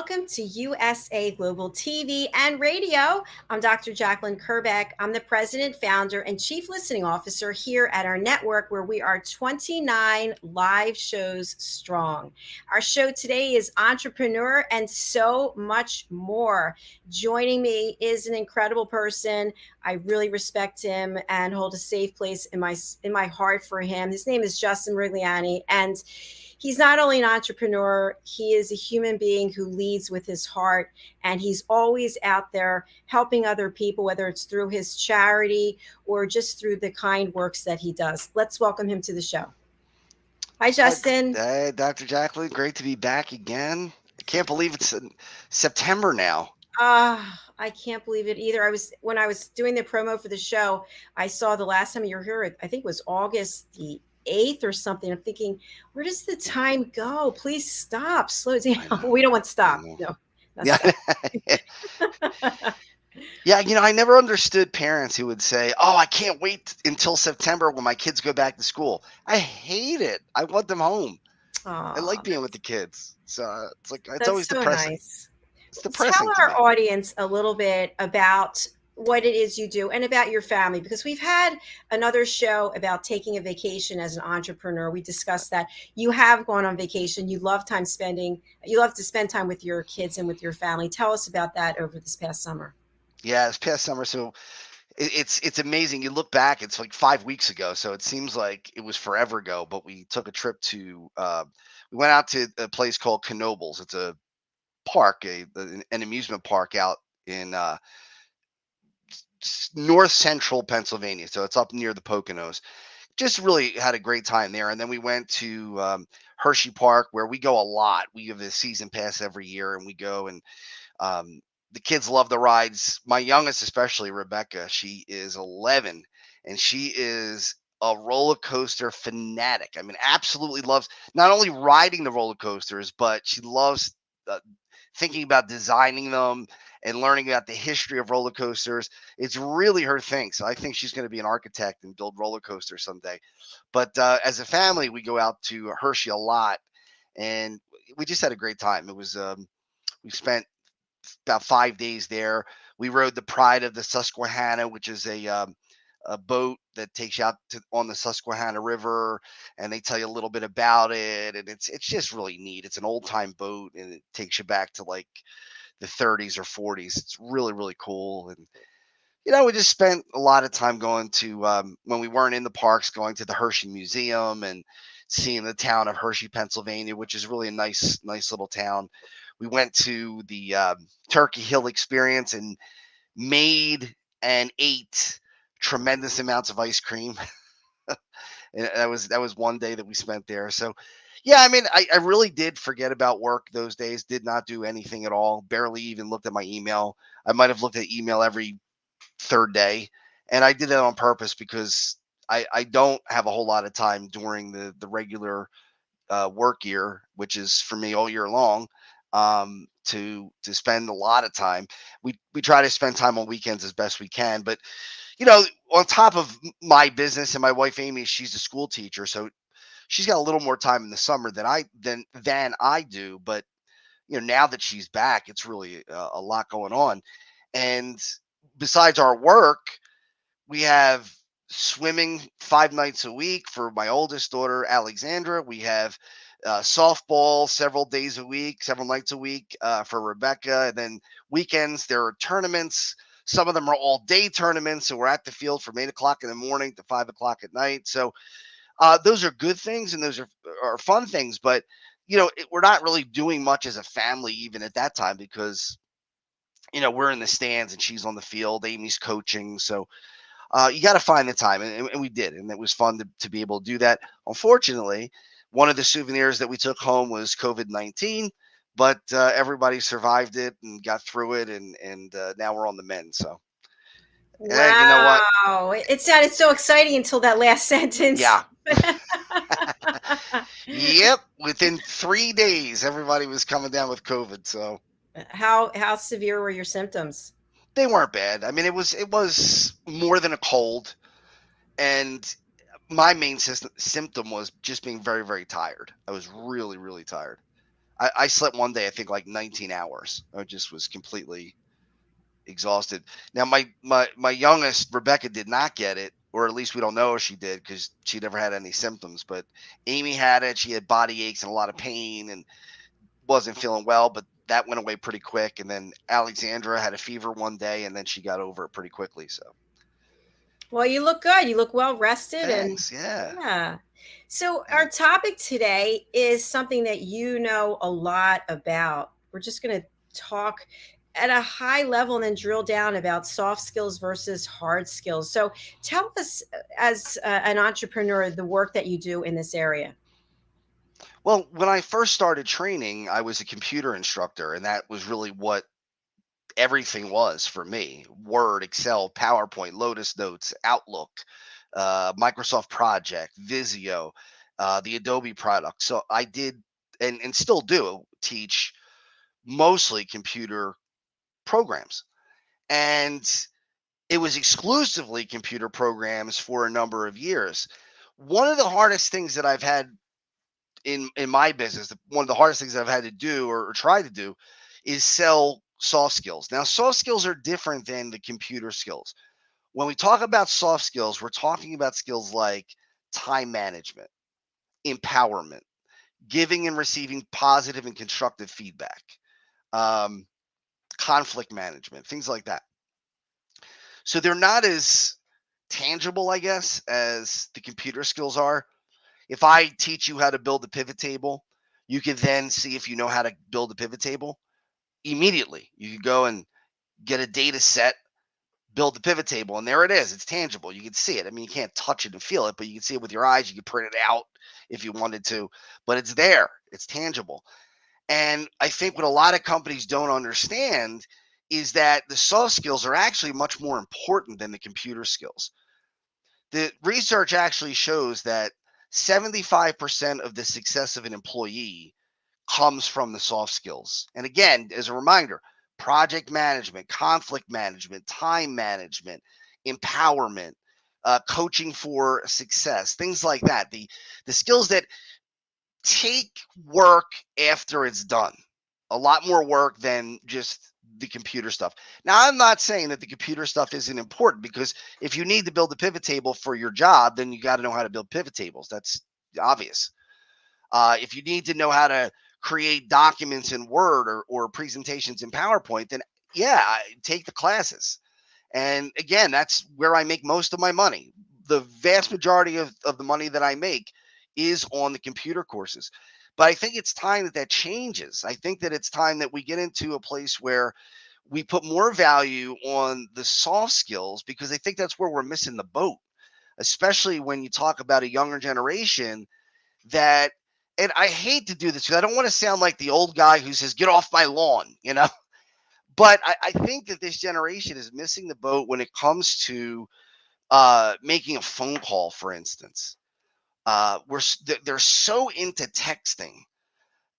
welcome to USA Global TV and Radio. I'm Dr. JACALYN KERBECK. I'm the president, founder, and chief listening officer here at our network, where we are 29 live shows strong. Our show today is Entrepreneur and so much more. Joining me is an incredible person. I really respect him and hold a safe place in my heart for him. His name is Justin MIRIGLIANI, and he's not only an entrepreneur, he is a human being who leads with his heart, and he's always out there helping other people, whether it's through his charity or just through the kind works that he does. Let's welcome him to the show. Hi, Justin. Hey, Dr. JACALYN, great to be back again. I can't believe it's in September now. I can't believe it either. When I was doing the promo for the show, I saw the last time you were here, I think it was August the 8th or something. I'm thinking, where does the time go? Please stop. Slow down. I know. We don't want to I stop. know. No, not Yeah. stop. Yeah, I never understood parents who would say, "Oh, I can't wait until September when my kids go back to school." I hate it. I want them home. I like Aw, being with the kids. So it's that's always so depressing. nice. It's Tell depressing to our me. audience a little bit about what it is you do and about your family, because we've had another show about taking a vacation as an entrepreneur. We discussed that you have gone on vacation. You love you love to spend time with your kids and with your family. Tell us about that over this past summer. Yeah, it's past summer, so it's amazing. You look back, it's like 5 weeks ago, so it seems like it was forever ago. But we took a trip to we went out to a place called Knoebels. It's a park, an amusement park out in north central Pennsylvania. So it's up near the Poconos. Just really had a great time there. And then we went to Hershey Park, where we go a lot. We have a season pass every year, and we go and um, the kids love the rides. My youngest, especially Rebecca, she is 11, and she is a roller coaster fanatic. I mean, absolutely loves not only riding the roller coasters, but she loves uh, thinking about designing them and learning about the history of roller coasters. It's really her thing. So I think she's going to be an architect and build roller coasters someday. But as a family, we go out to Hershey a lot, and we just had a great time. It was we spent about 5 days there. We rode the Pride of the Susquehanna, which is a boat that takes you out on the Susquehanna River, and they tell you a little bit about it, and it's just really neat. It's an old time boat, and it takes you back to like the 30s or 40s. It's really cool, and we just spent a lot of time going to when we weren't in the parks, going to the Hershey Museum and seeing the town of Hershey, Pennsylvania, which is really a nice little town. We went to the Turkey Hill Experience and made and ate tremendous amounts of ice cream. And that was one day that we spent there. So yeah, I mean, I really did forget about work those days. Did not do anything at all. Barely even looked at my email. I might have looked at email every third day, and I did that on purpose because I don't have a whole lot of time during the regular work year, which is for me all year long, to spend a lot of time. We try to spend time on weekends as best we can, but on top of my business, and my wife Amy, she's a school teacher, so she's got a little more time in the summer than I do. But now that she's back, it's really a lot going on. And besides our work, we have swimming 5 nights a week for my oldest daughter, Alexandra. We have softball several days a week, several nights a week for Rebecca. And then weekends, there are tournaments. Some of them are all day tournaments. So we're at the field from 8 o'clock in the morning to 5 o'clock at night. So those are good things, and those are fun things. But, we're not really doing much as a family even at that time, because we're in the stands and she's on the field. Amy's coaching. So you got to find the time. And we did. And it was fun to be able to do that. Unfortunately, one of the souvenirs that we took home was COVID-19, but everybody survived it and got through it. And now we're on the mend. So, you know what? Wow. It sounded so exciting until that last sentence. Yeah. Yep. Within 3 days, everybody was coming down with COVID. So How severe were your symptoms? they weren't bad. I mean, it was more than a cold. And my main symptom was just being very tired. I was really tired. I slept one day, I think like 19 hours. I just was completely exhausted. Now my youngest Rebecca did not get it, or at least we don't know if she did because she never had any symptoms. But Amy had it. She had body aches and a lot of pain and wasn't feeling well, but that went away pretty quick. And then Alexandra had a fever one day, and then she got over it pretty quickly. So Well, you look good. You look well rested, and thanks. Yeah. yeah. So, our Thanks. topic today is something that you know a lot about. We're just going to talk at a high level and then drill down about soft skills versus hard skills. So, tell us, as an entrepreneur, the work that you do in this area. Well, when I first started training, I was a computer instructor, and that was really what everything was for me: Word, Excel, PowerPoint, Lotus Notes, Outlook, Microsoft Project, Visio, the Adobe product. So I did and still do teach mostly computer programs. And it was exclusively computer programs for a number of years. One of the hardest things that I've had in my business, one of the hardest things I've had to do or try to do is sell soft skills. Now, soft skills are different than the computer skills. When we talk about soft skills, we're talking about skills like time management, empowerment, giving and receiving positive and constructive feedback, um, conflict management, things like that. So they're not as tangible, I guess, as the computer skills are. If I teach you how to build a pivot table, you can then see if you know how to build a pivot table immediately. You can go and get a data set, build the pivot table, and there it is. It's tangible. You can see it. I mean, you can't touch it and feel it, but you can see it with your eyes. You can print it out if you wanted to, but it's there. It's tangible. And I think what a lot of companies don't understand is that the soft skills are actually much more important than the computer skills. The research actually shows that 75% of the success of an employee comes from the soft skills. And again, as a reminder, project management, conflict management, time management, empowerment, coaching for success, things like that. The skills that take work after it's done. A lot more work than just the computer stuff. Now, I'm not saying that the computer stuff isn't important, because if you need to build a pivot table for your job, then you got to know how to build pivot tables. That's obvious. If you need to know how to create documents in Word or presentations in PowerPoint, then yeah, take the classes. And again, that's where I make most of my money. The vast majority of the money that I make is on the computer courses. But I think it's time that that changes. I think that it's time that we get into a place where we put more value on the soft skills, because I think that's where we're missing the boat, especially when you talk about a younger generation that, and I hate to do this because I don't want to sound like the old guy who says, get off my lawn, you know? But I think that this generation is missing the boat when it comes to making a phone call, for instance. They're so into texting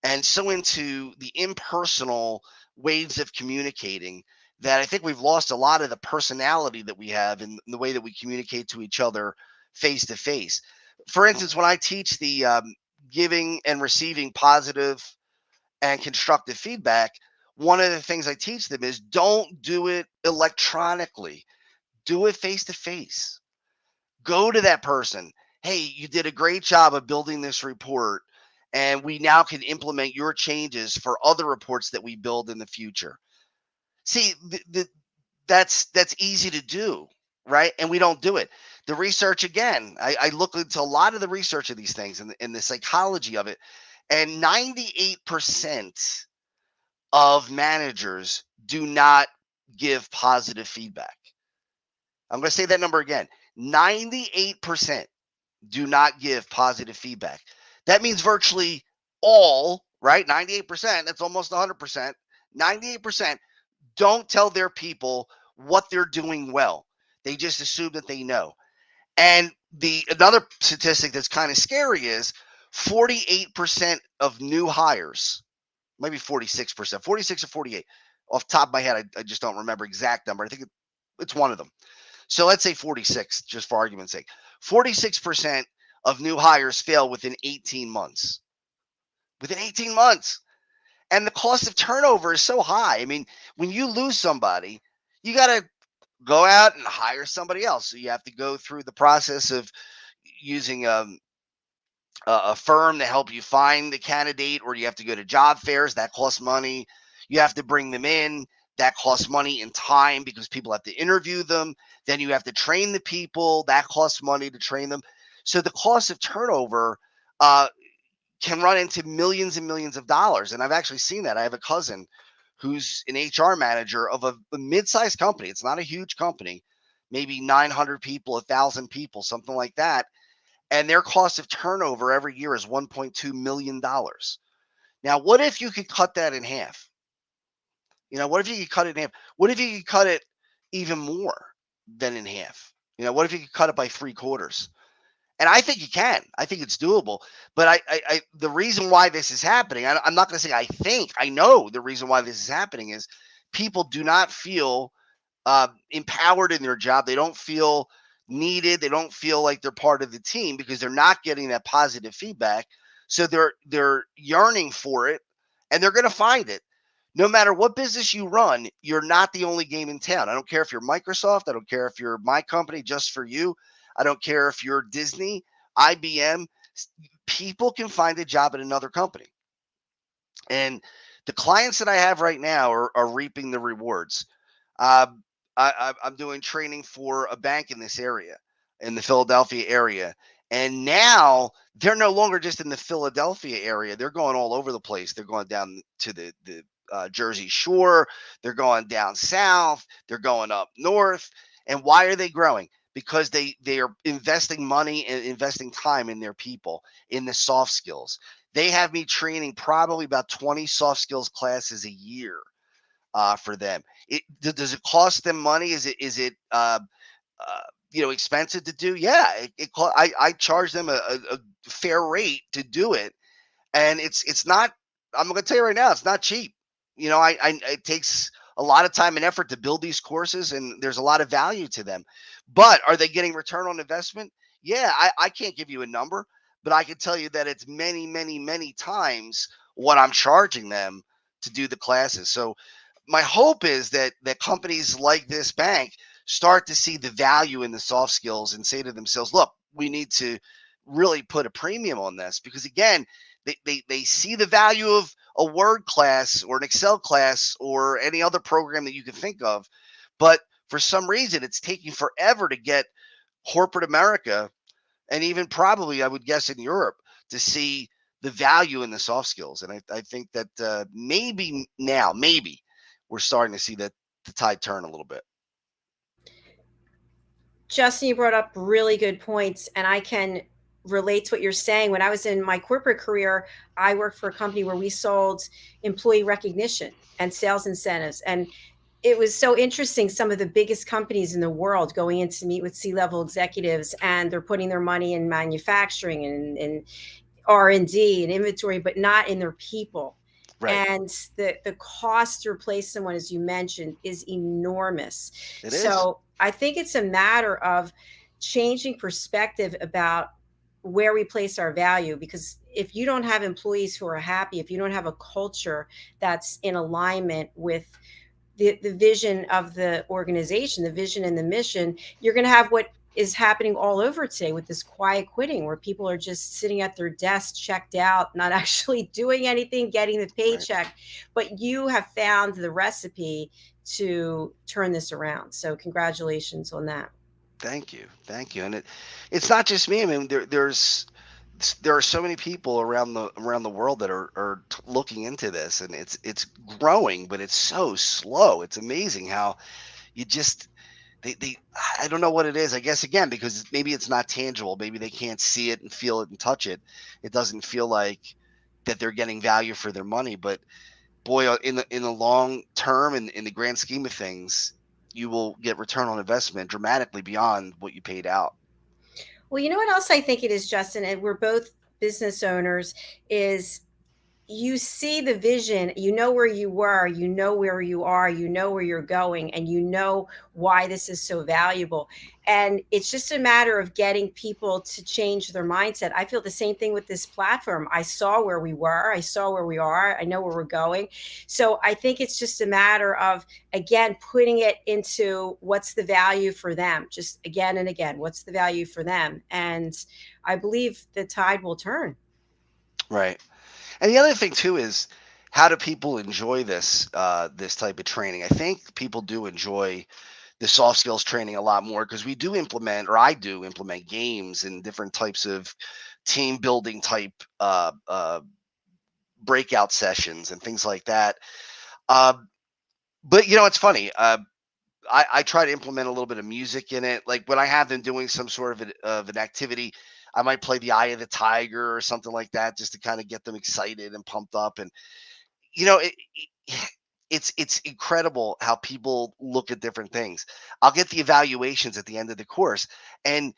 and so into the impersonal ways of communicating that I think we've lost a lot of the personality that we have in the way that we communicate to each other face to face. For instance, when I teach the giving and receiving positive and constructive feedback, one of the things I teach them is don't do it electronically, do it face to face. Go to that person. Hey, you did a great job of building this report, and we now can implement your changes for other reports that we build in the future. See, that's easy to do, right? And we don't do it. The research, again, I look into a lot of the research of these things and the psychology of it, and 98% of managers do not give positive feedback. I'm going to say that number again. 98% do not give positive feedback. That means virtually all, right? 98%, that's almost 100%. 98% don't tell their people what they're doing well. They just assume that they know. And the another statistic that's kind of scary is 48% of new hires, maybe 46%, 46 or 48. Off the top of my head, I just don't remember exact number. I think it's one of them. So let's say 46, just for argument's sake. 46% of new hires fail within 18 months. Within 18 months. And the cost of turnover is so high. I mean, when you lose somebody, you got to go out and hire somebody else. So you have to go through the process of using a firm to help you find the candidate, or you have to go to job fairs. That costs money. You have to bring them in. That costs money and time because people have to interview them. Then you have to train the people. That costs money to train them. So the cost of turnover uh, can run into millions and millions of dollars. And I've actually seen that. I have a cousin who's an HR manager of a mid-sized company. It's not a huge company, maybe 900 people, 1,000 people, something like that. And their cost of turnover every year is $1.2 million. Now, what if you could cut that in half? What if you could cut it in half? What if you could cut it even more than in half? What if you could cut it by three quarters? And I think you can. I think it's doable. But the reason why this is happening, I'm not going to say I think, I know the reason why this is happening is people do not feel empowered in their job. They don't feel needed. They don't feel like they're part of the team because they're not getting that positive feedback. So they're yearning for it, and they're going to find it. No matter what business you run, you're not the only game in town. I don't care if you're Microsoft. I don't care if you're my company just for you. I don't care if you're Disney, IBM. People can find a job at another company. And the clients that I have right now are reaping the rewards. Um, I'm doing training for a bank in this area, in the Philadelphia area. And now they're no longer just in the Philadelphia area. They're going all over the place. They're going down to the Jersey Shore. They're going down south. They're going up north. And why are they growing? Because they are investing money and investing time in their people, in the soft skills. They have me training probably about 20 soft skills classes a year for them. Does it cost them money? Is it expensive to do? Yeah, I charge them a fair rate to do it, and it's not. I'm going to tell you right now, it's not cheap. It takes a lot of time and effort to build these courses, and there's a lot of value to them. But are they getting return on investment? Yeah, I can't give you a number, but I can tell you that it's many, many, many times what I'm charging them to do the classes. So my hope is that companies like this bank start to see the value in the soft skills and say to themselves, look, we need to really put a premium on this because again, they see the value of a word class or an Excel class or any other program that you can think of. But for some reason, it's taking forever to get corporate America and even probably, I would guess, in Europe to see the value in the soft skills. And I think that maybe now, maybe we're starting to see that the tide turn a little bit. Justin, you brought up really good points, and I can relate to what you're saying. When I was in my corporate career, I worked for a company where we sold employee recognition and sales incentives. And it was so interesting. Some of the biggest companies in the world going in to meet with C-level executives, and they're putting their money in manufacturing and R&D and inventory, but not in their people. Right. And the cost to replace someone, as you mentioned, is enormous. It is. So I think it's a matter of changing perspective about where we place our value, because if you don't have employees who are happy, if you don't have a culture that's in alignment with the vision of the organization, the vision and the mission, you're going to have what is happening all over today with this quiet quitting, where people are just sitting at their desk, checked out, not actually doing anything, getting the Right. paycheck. But you have found the recipe to turn this around. So congratulations on that. Thank you. Thank you. And it's not just me. I mean, there are so many people around the world that are looking into this, and it's growing, but it's so slow. It's amazing how you just they I don't know what it is. I guess again because maybe it's not tangible. Maybe they can't see it and feel it and touch it. It doesn't feel like that they're getting value for their money. But boy, in the long term, in the grand scheme of things, you will get return on investment dramatically beyond what you paid out. Well, you know what else I think it is, Justin, and we're both business owners, is you see the vision, you know where you were, you know where you are, you know where you're going, and you know why this is so valuable. And it's just a matter of getting people to change their mindset. I feel the same thing with this platform. I saw where we were, I saw where we are, I know where we're going. So I think it's just a matter of, again, putting it into what's the value for them, just again and again, what's the value for them. And I believe the tide will turn. Right. And the other thing too is, how do people enjoy this type of training? I think people do enjoy the soft skills training a lot more because we do implement, or I do implement, games and different types of team building type breakout sessions and things like that. Uh, but it's funny. I try to implement a little bit of music in it. Like when I have them doing some sort of an activity, I might play the Eye of the Tiger or something like that, just to kind of get them excited and pumped up. And you know, it's incredible how people look at different things. I'll get the evaluations at the end of the course, and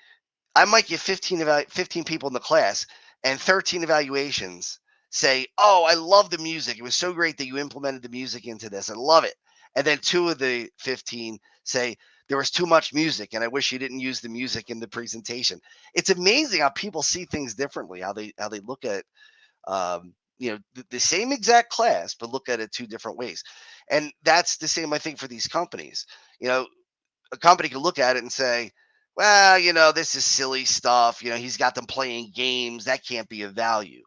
I might get 15 people in the class, and 13 evaluations say, "Oh, I love the music. It was so great that you implemented the music into this. I love it." And then two of the 15 say, "There was too much music, and I wish you didn't use the music in the presentation." It's amazing how people see things differently, how they look at the same exact class, but look at it two different ways. And that's the same, I think, for these companies. You know, a company could look at it and say, well, this is silly stuff. He's got them playing games. That can't be of value.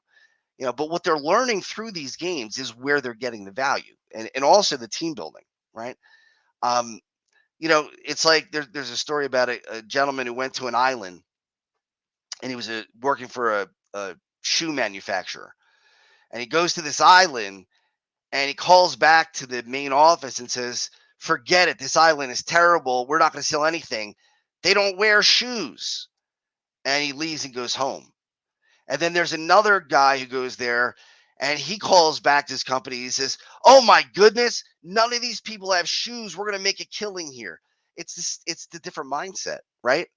But what they're learning through these games is where they're getting the value, and also the team building, right? Um, it's like there's a story about a gentleman who went to an island, and he was working for a shoe manufacturer. And he goes to this island, and he calls back to the main office and says, "Forget it. This island is terrible. We're not going to sell anything. They don't wear shoes." And he leaves and goes home. And then there's another guy who goes there, and he calls back to his company. He says, "Oh my goodness, none of these people have shoes. We're going to make a killing here." It's the different mindset, right?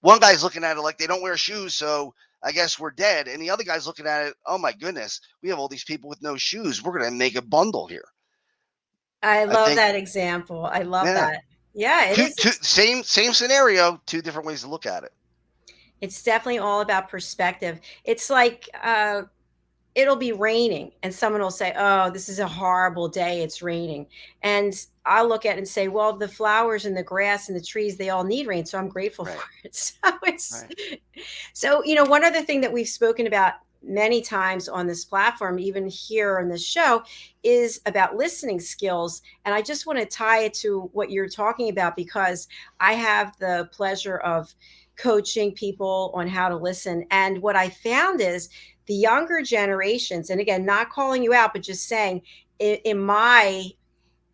One guy's looking at it like they don't wear shoes, so I guess we're dead. And the other guy's looking at it, "Oh my goodness, we have all these people with no shoes. We're going to make a bundle here." I I love think, that example. I love yeah, that. Yeah, it two, is. two, same scenario, two different ways to look at it. It's definitely all about perspective. It's like it'll be raining and someone will say, "Oh, this is a horrible day. It's raining." And I'll look at it and say, "Well, the flowers and the grass and the trees, they all need rain. So I'm grateful for Right, it." It's right, so, one other thing that we've spoken about many times on this platform, even here on this show, is about listening skills. And I just want to tie it to what you're talking about because I have the pleasure of coaching people on how to listen. And what I found is the younger generations, and again, not calling you out, but just saying, in my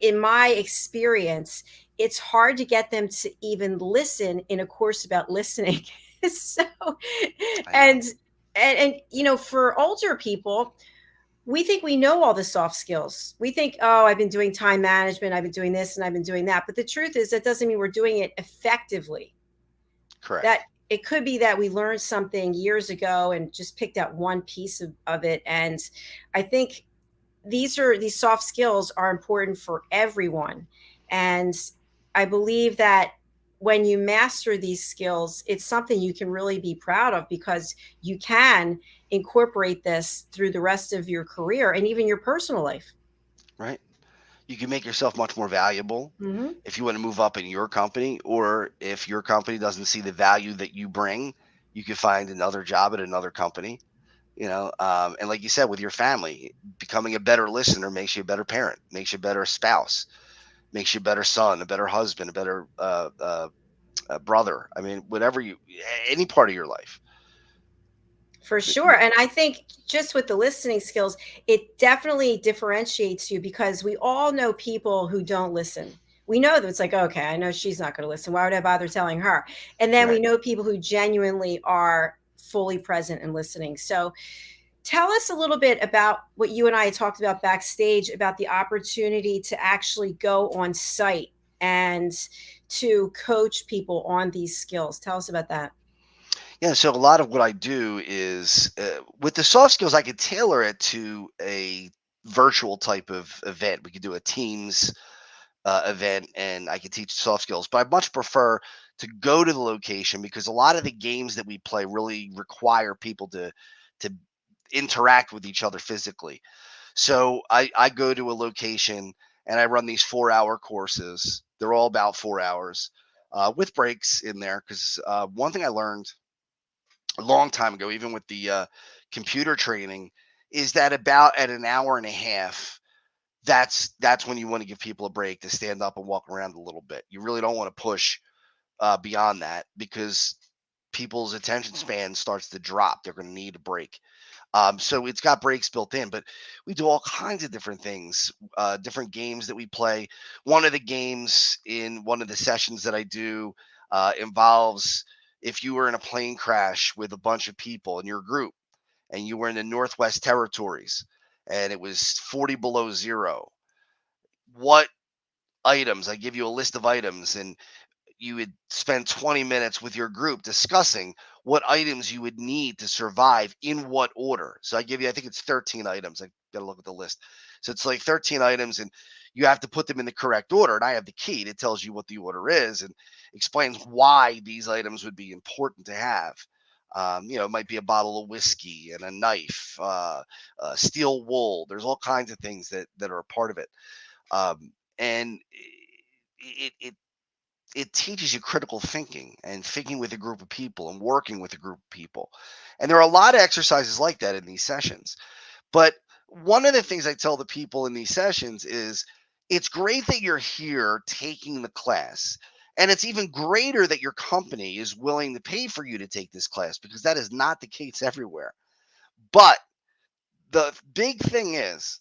experience, it's hard to get them to even listen in a course about listening. So, I know. and for older people, we think we know all the soft skills. We think, oh, I've been doing time management, I've been doing this, and I've been doing that. But the truth is, that doesn't mean we're doing it effectively. That Correct. it could be that we learned something years ago and just picked out one piece of it. And I think these soft skills are important for everyone. And I believe that when you master these skills, it's something you can really be proud of because you can incorporate this through the rest of your career and even your personal life. Right. You can make yourself much more valuable Hmm. if you want to move up in your company, or if your company doesn't see the value that you bring, you can find another job at another company. And like you said, with your family, becoming a better listener makes you a better parent, makes you a better spouse, makes you a better son, a better husband, a better brother. I mean, whatever any part of your life. For sure. And I think just with the listening skills, it definitely differentiates you because we all know people who don't listen. We know that it's like, okay, I know she's not going to listen. Why would I bother telling her? And then we Right. know people who genuinely are fully present and listening. So tell us a little bit about what you and I talked about backstage about the opportunity to actually go on site and to coach people on these skills. Tell us about that. Yeah, so a lot of what I do is with the soft skills, I could tailor it to a virtual type of event. We could do a Teams event, and I could teach soft skills. But I much prefer to go to the location because a lot of the games that we play really require people to interact with each other physically. So I go to a location and I run these 4 hour courses. They're all about 4 hours with breaks in there. Because one thing I learned a long time ago, even with the computer training, is that about at an hour and a half, that's when you want to give people a break to stand up and walk around a little bit. You really don't want to push beyond that because people's attention span starts to drop. They're going to need a break. So it's got breaks built in, but we do all kinds of different things, different games that we play. One of the games in one of the sessions that I do involves if you were in a plane crash with a bunch of people in your group and you were in the Northwest Territories and it was 40 below zero, what items? I give you a list of items, and you would spend 20 minutes with your group discussing what items you would need to survive in what order. So I give you, I think it's 13 items. I got to look at the list. So it's like 13 items, and you have to put them in the correct order. And I have the key that tells you what the order is and explains why these items would be important to have. It might be a bottle of whiskey and a knife, steel wool. There's all kinds of things that are a part of it. And it it teaches you critical thinking and thinking with a group of people and working with a group of people. And there are a lot of exercises like that in these sessions. But one of the things I tell the people in these sessions is it's great that you're here taking the class. And it's even greater that your company is willing to pay for you to take this class because that is not the case everywhere. But the big thing is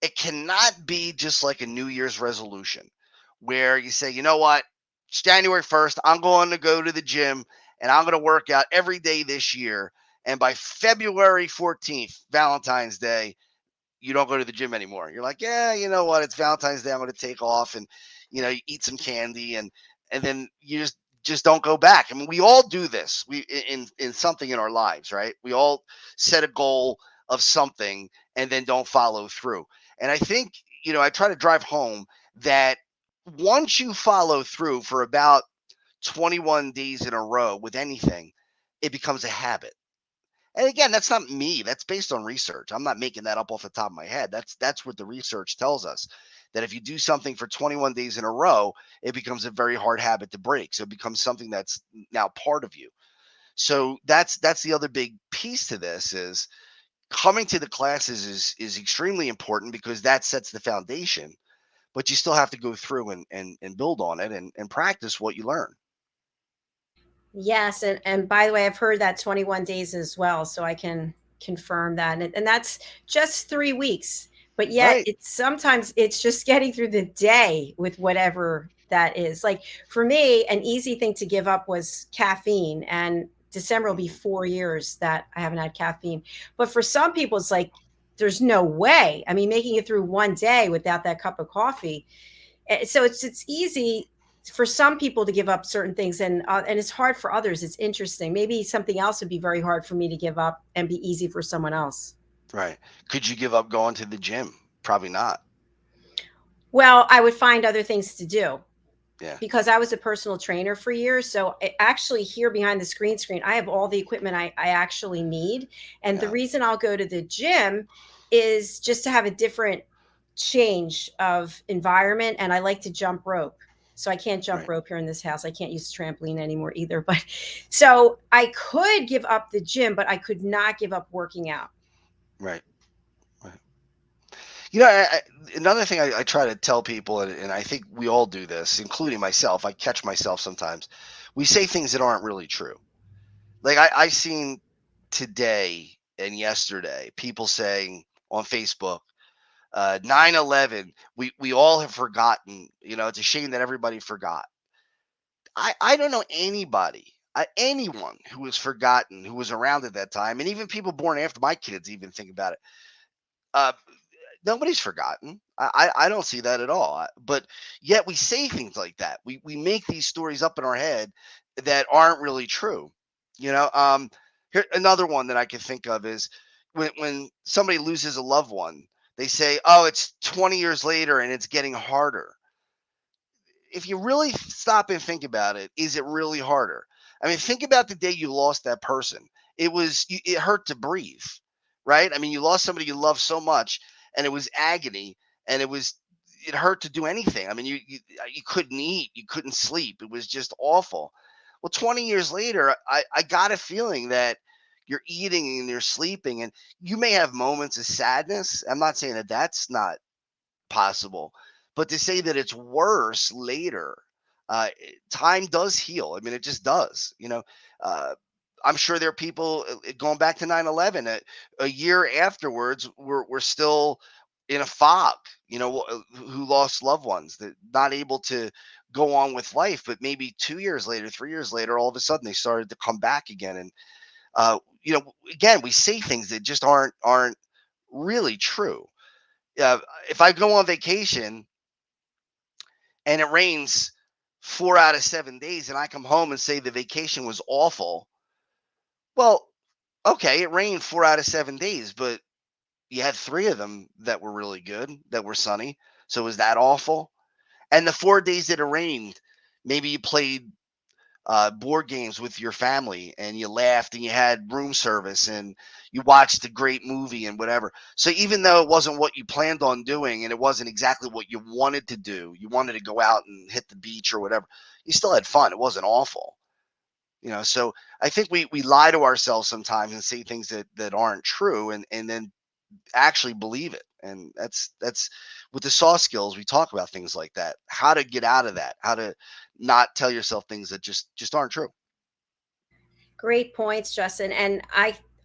it cannot be just like a New Year's resolution where you say, you know what, it's January 1st. I'm going to go to the gym and I'm going to work out every day this year. And by February 14th, Valentine's Day, you don't go to the gym anymore. You're like, yeah, you know what? It's Valentine's Day. I'm going to take off and, you eat some candy and then you just don't go back. I mean, we all do this. We in something in our lives, right? We all set a goal of something and then don't follow through. And I think, I try to drive home that once you follow through for about 21 days in a row with anything, it becomes a habit. And again, that's not me. That's based on research. I'm not making that up off the top of my head. That's what the research tells us. That if you do something for 21 days in a row, it becomes a very hard habit to break. So it becomes something that's now part of you. So that's the other big piece to this is coming to the classes is extremely important because that sets the foundation. But you still have to go through and build on it and practice what you learn. Yes, and by the way, I've heard that 21 days as well, so I can confirm that. And that's just 3 weeks. But yet Right. it's sometimes it's just getting through the day with whatever that is. Like for me, an easy thing to give up was caffeine, and December will be Mhm. 4 years that I haven't had caffeine. But for some people it's like there's no way. I mean, making it through one day without that cup of coffee, so it's easy for some people to give up certain things, and it's hard for others. It's interesting. Maybe something else would be very hard for me to give up and be easy for someone else. Right. Could you give up going to the gym? Probably not. Well, I would find other things to do Yeah. because I was a personal trainer for years. So actually, here behind the screen, I have all the equipment I actually need. And the Yeah. reason I'll go to the gym is just to have a different change of environment. And I like to jump rope. So I can't jump Right. rope here in this house. I can't use the trampoline anymore either. But so I could give up the gym, but I could not give up working out. Right. Right. Another thing I try to tell people, and I think we all do this, including myself. I catch myself sometimes. We say things that aren't really true. Like I seen today and yesterday people saying on Facebook, 9/11. We all have forgotten. It's a shame that everybody forgot. I don't know anybody. Anyone who was forgotten, who was around at that time, and even people born after my kids even think about it. Uh, Nobody's forgotten. I don't see that at all. But yet we say things like that. We make these stories up in our head that aren't really true. You know, here another one that I can think of is when somebody loses a loved one, they say, "Oh, it's 20 years later and it's getting harder." If you really stop and think about it, is it really harder? I mean, think about the day you lost that person. It hurt to breathe, right? I mean, you lost somebody you love so much, and it was agony, and it hurt to do anything. I mean, you couldn't eat, you couldn't sleep. It was just awful. Well, 20 years later, I got a feeling that you're eating and you're sleeping, and you may have moments of sadness. I'm not saying that that's not possible. But to say that it's worse later, time does heal. I mean, it just does. Uh, I'm sure there are people going back to 9/11 a year afterwards. We're still in a fog. Who lost loved ones, that not able to go on with life. But maybe 2 years later, 3 years later, all of a sudden they started to come back again. And again, we say things that just aren't really true. uh, if I go on vacation and it rains 4 out of 7 days and I come home and say the vacation was awful, well, okay, it rained 4 out of 7 days, but you had three of them that were really good, that were sunny. So was that awful? And the 4 days that it rained, maybe you played board games with your family and you laughed and you had room service and you watched a great movie and whatever. So even though it wasn't what you planned on doing and it wasn't exactly what you wanted to do, you wanted to go out and hit the beach or whatever, you still had fun. It wasn't awful. So I think we lie to ourselves sometimes and say things that aren't true, and then actually believe it. And that's with the soft skills, we talk about things like that, how to get out of that, how to not tell yourself things that just aren't true. Great points, Justin. And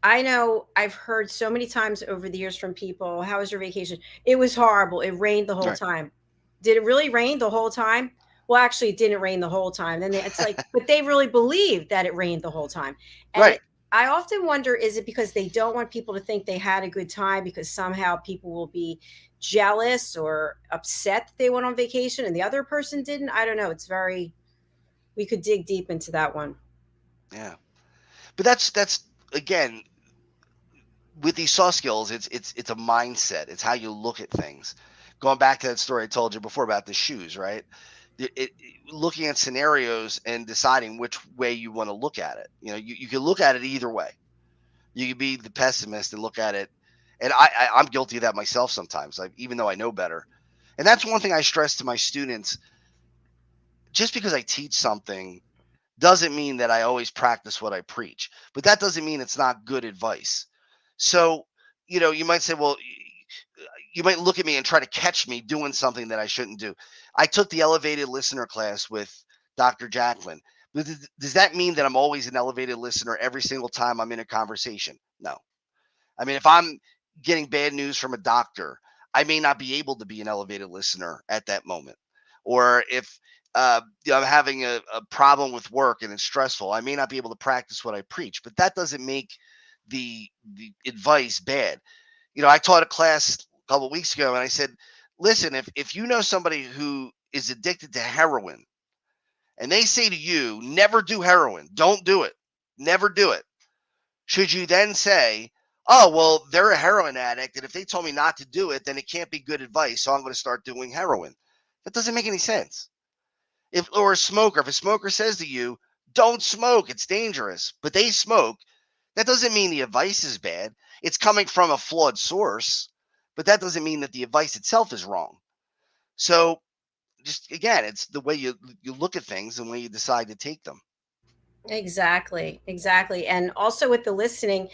I know I've heard so many times over the years from people, how was your vacation? It was horrible. It rained the whole Right. time. Did it really rain the whole time? Well, actually, it didn't rain the whole time. It's like, but they really believe that it rained the whole time. And Right. I often wonder, is it because they don't want people to think they had a good time because somehow people will be jealous or upset that they went on vacation and the other person didn't? I don't know. We could dig deep into that one. Yeah. But that's again, with these soft skills, it's a mindset. It's how you look at things. Going back to that story I told you before about the shoes, right? Looking at scenarios and deciding which way you want to look at it. You can look at it either way. You can be the pessimist and look at it, and I'm guilty of that myself sometimes. Even though I know better, and that's one thing I stress to my students. Just because I teach something doesn't mean that I always practice what I preach, but that doesn't mean it's not good advice. So, you might say, well, you might look at me and try to catch me doing something that I shouldn't do. I took the elevated listener class with Dr. Jacqueline. But does that mean that I'm always an elevated listener every single time I'm in a conversation? No. I mean, if I'm getting bad news from a doctor, I may not be able to be an elevated listener at that moment. Or if I'm having a problem with work and it's stressful, I may not be able to practice what I preach. But that doesn't make the advice bad. I taught a class a couple of weeks ago, and I said, listen, if you know somebody who is addicted to heroin, and they say to you, never do heroin, don't do it, never do it, should you then say, oh, well, they're a heroin addict, and if they told me not to do it, then it can't be good advice, so I'm going to start doing heroin? That doesn't make any sense. Or a smoker, if a smoker says to you, don't smoke, it's dangerous, but they smoke, that doesn't mean the advice is bad. It's coming from a flawed source, but that doesn't mean that the advice itself is wrong. So, just again, it's the way you look at things and when you decide to take them. Exactly, exactly. And also with the listening,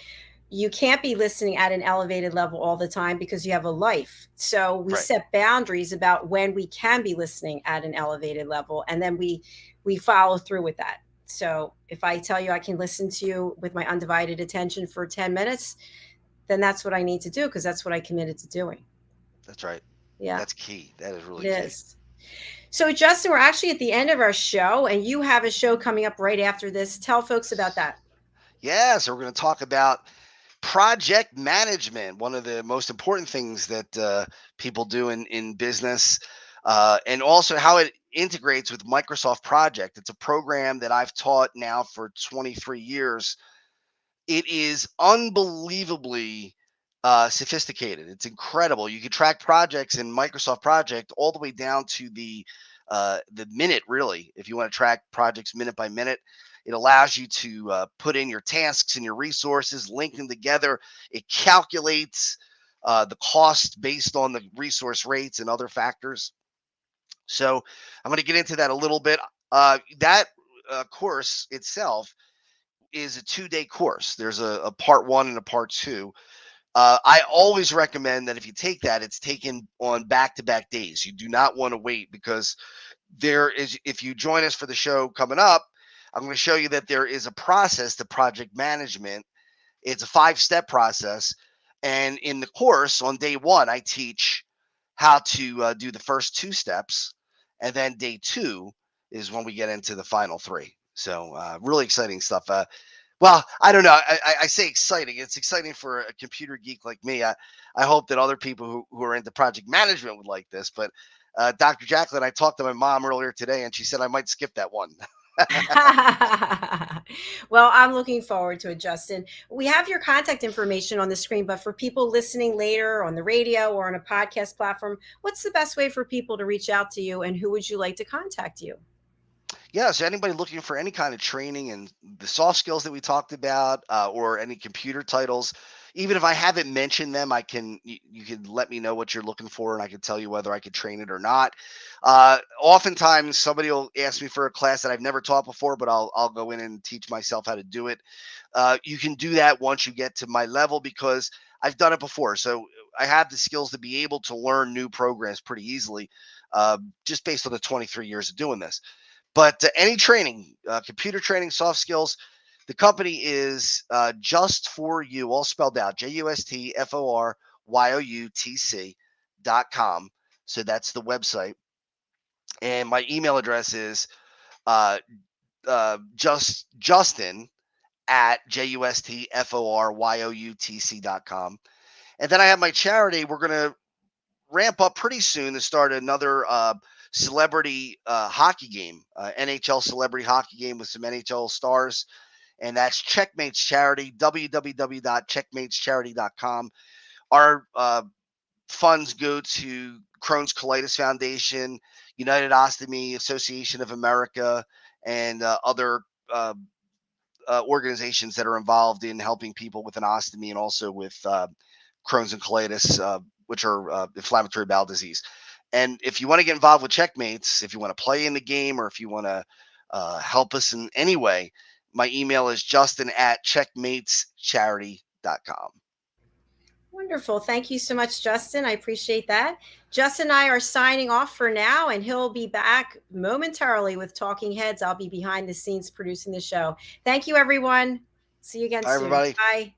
you can't be listening at an elevated level all the time because you have a life. So we Right. set boundaries about when we can be listening at an elevated level, and then we follow through with that. So if I tell you I can listen to you with my undivided attention for 10 minutes, then that's what I need to do because that's what I committed to doing. That's right. Yeah, That's key. That is it really key. is. So Justin, we're actually at the end of our show and you have a show coming up right after this. Tell folks about that. Yeah, so we're going to talk about project management, one of the most important things that people do in business, and also how it integrates with Microsoft Project. It's a program that I've taught now for 23 years. It is unbelievably sophisticated. It's incredible. You can track projects in Microsoft Project all the way down to the minute, really. If you want to track projects minute by minute, it allows you to put in your tasks and your resources, link them together. It calculates the cost based on the resource rates and other factors. So I'm going to get into that a little bit. That course itself is a 2-day course. There's a part one and a part two. I always recommend that if you take that, it's taken on back-to-back days. You do not want to wait, because there is, if you join us for the show coming up, I'm going to show you that there is a process to project management. It's a 5-step process. And in the course on day one, I teach how to do the first 2 steps. And then day 2 is when we get into the final 3. So really exciting stuff. Well, I don't know. I say exciting. It's exciting for a computer geek like me. I hope that other people who are into project management would like this. But Dr. Jacalyn, I talked to my mom earlier today, and she said I might skip that one. Well, I'm looking forward to it, Justin. We have your contact information on the screen, but for people listening later on the radio or on a podcast platform, what's the best way for people to reach out to you, and who would you like to contact you? Yeah, so anybody looking for any kind of training and the soft skills that we talked about, or any computer titles, even if I haven't mentioned them, you can let me know what you're looking for, and I can tell you whether I could train it or not. Oftentimes, somebody will ask me for a class that I've never taught before, but I'll go in and teach myself how to do it. You can do that once you get to my level, because I've done it before, so I have the skills to be able to learn new programs pretty easily, just based on the 23 years of doing this. But any training, computer training, soft skills, the company is Just For You, all spelled out, JUSTFORYOUTC.com. So that's the website. And my email address is uh, Justin at JUSTFORYOUTC.com. And then I have my charity. We're going to ramp up pretty soon to start another celebrity hockey game, NHL celebrity hockey game with some NHL stars. And that's Checkmates Charity, www.checkmatescharity.com. Our funds go to Crohn's Colitis Foundation, United Ostomy Association of America, and other organizations that are involved in helping people with an ostomy, and also with Crohn's and colitis, which are inflammatory bowel disease. And if you want to get involved with Checkmates, if you want to play in the game, or if you want to help us in any way, my email is justin at checkmatescharity.com. Wonderful. Thank you so much, Justin. I appreciate that. Justin and I are signing off for now, and he'll be back momentarily with Talking Heads. I'll be behind the scenes producing the show. Thank you, everyone. See you again All right, soon. everybody. Bye.